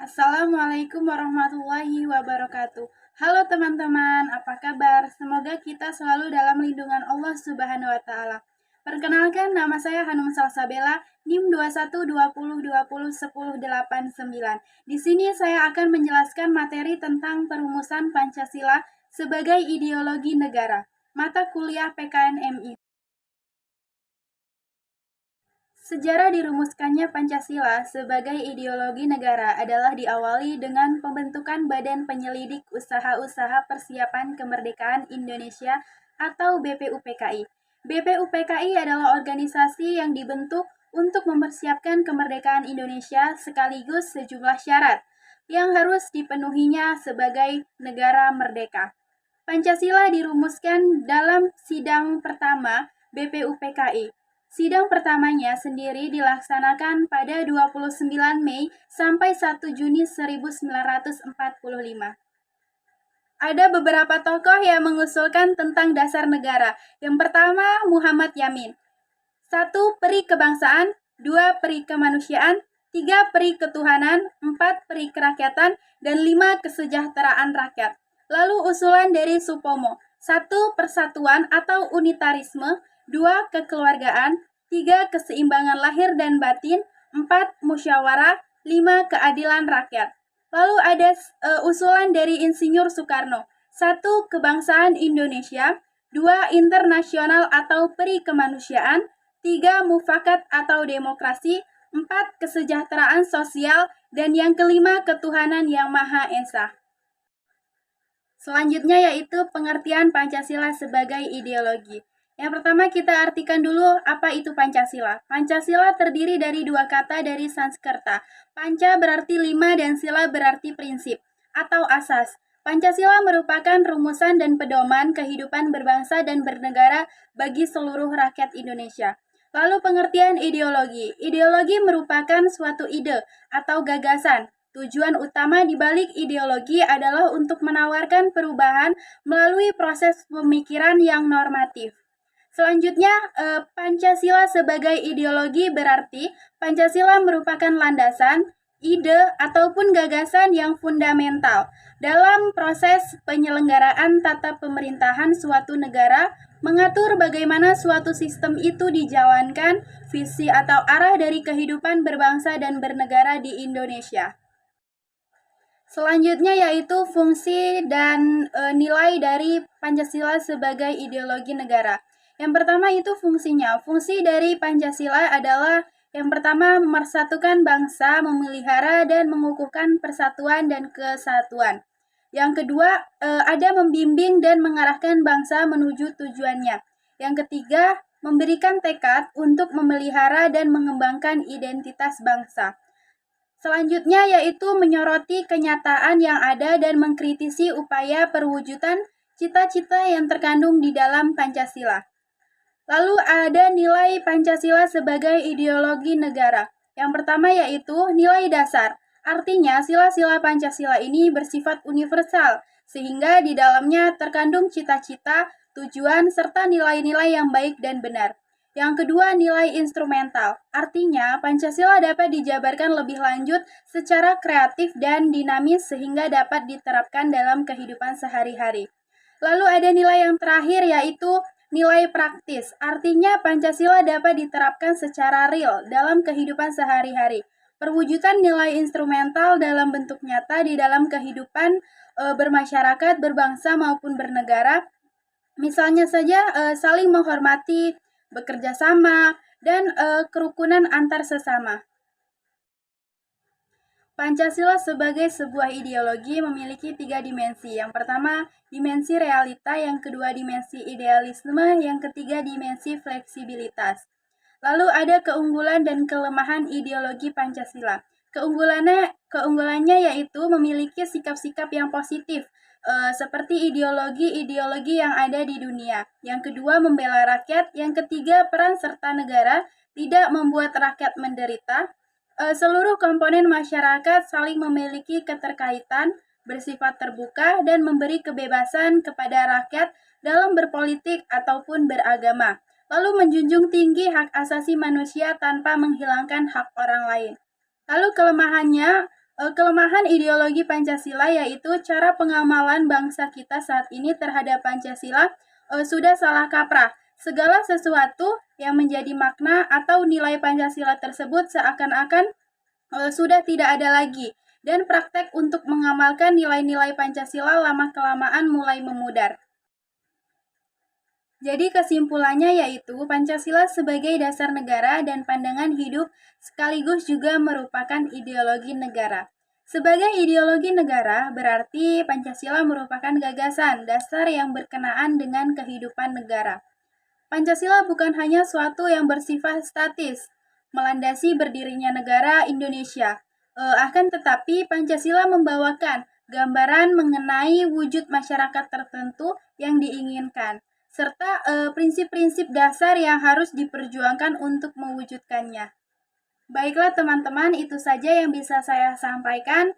Assalamualaikum warahmatullahi wabarakatuh. Halo teman-teman, apa kabar? Semoga kita selalu dalam lindungan Allah Subhanahu wa taala. Perkenalkan, nama saya Hanum Salsabella, NIM 2120201089. Di sini saya akan menjelaskan materi tentang perumusan Pancasila sebagai ideologi negara. Mata kuliah PKN MI. Sejarah dirumuskannya Pancasila sebagai ideologi negara adalah diawali dengan pembentukan Badan Penyelidik Usaha-Usaha Persiapan Kemerdekaan Indonesia atau BPUPKI. BPUPKI adalah organisasi yang dibentuk untuk mempersiapkan kemerdekaan Indonesia sekaligus sejumlah syarat yang harus dipenuhinya sebagai negara merdeka. Pancasila dirumuskan dalam sidang pertama BPUPKI. Sidang pertamanya sendiri dilaksanakan pada 29 Mei sampai 1 Juni 1945. Ada beberapa tokoh yang mengusulkan tentang dasar negara. Yang pertama, Muhammad Yamin. 1. Peri kebangsaan, 2. Peri kemanusiaan, 3. Peri ketuhanan, 4. Peri kerakyatan, dan 5. Kesejahteraan rakyat. Lalu usulan dari Supomo. 1. Persatuan atau unitarisme, 2. Kekeluargaan, 3. Keseimbangan lahir dan batin, 4. Musyawarah, 5. Keadilan rakyat. Lalu ada usulan dari Insinyur Soekarno. 1. Kebangsaan Indonesia, 2. Internasional atau peri kemanusiaan, 3. Mufakat atau demokrasi, 4. Kesejahteraan sosial, dan yang kelima ketuhanan yang Maha Esa. Selanjutnya yaitu pengertian Pancasila sebagai ideologi. Yang pertama kita artikan dulu apa itu Pancasila. Pancasila terdiri dari dua kata dari Sanskerta. Panca berarti lima dan sila berarti prinsip atau asas. Pancasila merupakan rumusan dan pedoman kehidupan berbangsa dan bernegara bagi seluruh rakyat Indonesia. Lalu pengertian ideologi. Ideologi merupakan suatu ide atau gagasan. Tujuan utama di balik ideologi adalah untuk menawarkan perubahan melalui proses pemikiran yang normatif. Selanjutnya, Pancasila sebagai ideologi berarti Pancasila merupakan landasan, ide, ataupun gagasan yang fundamental dalam proses penyelenggaraan tata pemerintahan suatu negara, mengatur bagaimana suatu sistem itu dijalankan, visi atau arah dari kehidupan berbangsa dan bernegara di Indonesia. Selanjutnya yaitu fungsi dan nilai dari Pancasila sebagai ideologi negara. Yang pertama itu fungsinya. Fungsi dari Pancasila adalah yang pertama memersatukan bangsa, memelihara dan mengukuhkan persatuan dan kesatuan. Yang kedua ada membimbing dan mengarahkan bangsa menuju tujuannya. Yang ketiga memberikan tekad untuk memelihara dan mengembangkan identitas bangsa. Selanjutnya yaitu menyoroti kenyataan yang ada dan mengkritisi upaya perwujudan cita-cita yang terkandung di dalam Pancasila. Lalu ada nilai Pancasila sebagai ideologi negara. Yang pertama yaitu nilai dasar. Artinya sila-sila Pancasila ini bersifat universal, sehingga di dalamnya terkandung cita-cita, tujuan, serta nilai-nilai yang baik dan benar. Yang kedua, nilai instrumental. Artinya, Pancasila dapat dijabarkan lebih lanjut secara kreatif dan dinamis sehingga dapat diterapkan dalam kehidupan sehari-hari. Lalu ada nilai yang terakhir yaitu nilai praktis. Artinya, Pancasila dapat diterapkan secara real dalam kehidupan sehari-hari. Perwujudan nilai instrumental dalam bentuk nyata di dalam kehidupan bermasyarakat, berbangsa maupun bernegara. Misalnya saja saling menghormati, bekerja sama, dan kerukunan antar sesama. Pancasila sebagai sebuah ideologi memiliki tiga dimensi. Yang pertama, dimensi realita, yang kedua dimensi idealisme, yang ketiga dimensi fleksibilitas. Lalu ada keunggulan dan kelemahan ideologi Pancasila. Keunggulannya yaitu memiliki sikap-sikap yang positif, seperti ideologi-ideologi yang ada di dunia. Yang kedua, membela rakyat. Yang ketiga, peran serta negara, tidak membuat rakyat menderita. Seluruh komponen masyarakat saling memiliki keterkaitan, bersifat terbuka, dan memberi kebebasan kepada rakyat dalam berpolitik ataupun beragama. Lalu menjunjung tinggi hak asasi manusia tanpa menghilangkan hak orang lain. Lalu kelemahannya Kelemahan ideologi Pancasila yaitu cara pengamalan bangsa kita saat ini terhadap Pancasila sudah salah kaprah. Segala sesuatu yang menjadi makna atau nilai Pancasila tersebut seakan-akan sudah tidak ada lagi, dan praktek untuk mengamalkan nilai-nilai Pancasila lama-kelamaan mulai memudar. Jadi kesimpulannya yaitu Pancasila sebagai dasar negara dan pandangan hidup sekaligus juga merupakan ideologi negara. Sebagai ideologi negara berarti Pancasila merupakan gagasan dasar yang berkenaan dengan kehidupan negara. Pancasila bukan hanya suatu yang bersifat statis, melandasi berdirinya negara Indonesia. Akan tetapi Pancasila membawakan gambaran mengenai wujud masyarakat tertentu yang diinginkan, serta prinsip-prinsip dasar yang harus diperjuangkan untuk mewujudkannya. Baiklah teman-teman, itu saja yang bisa saya sampaikan.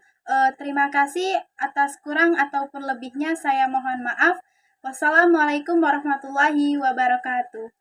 Terima kasih, atas kurang ataupun lebihnya saya mohon maaf. Wassalamualaikum warahmatullahi wabarakatuh.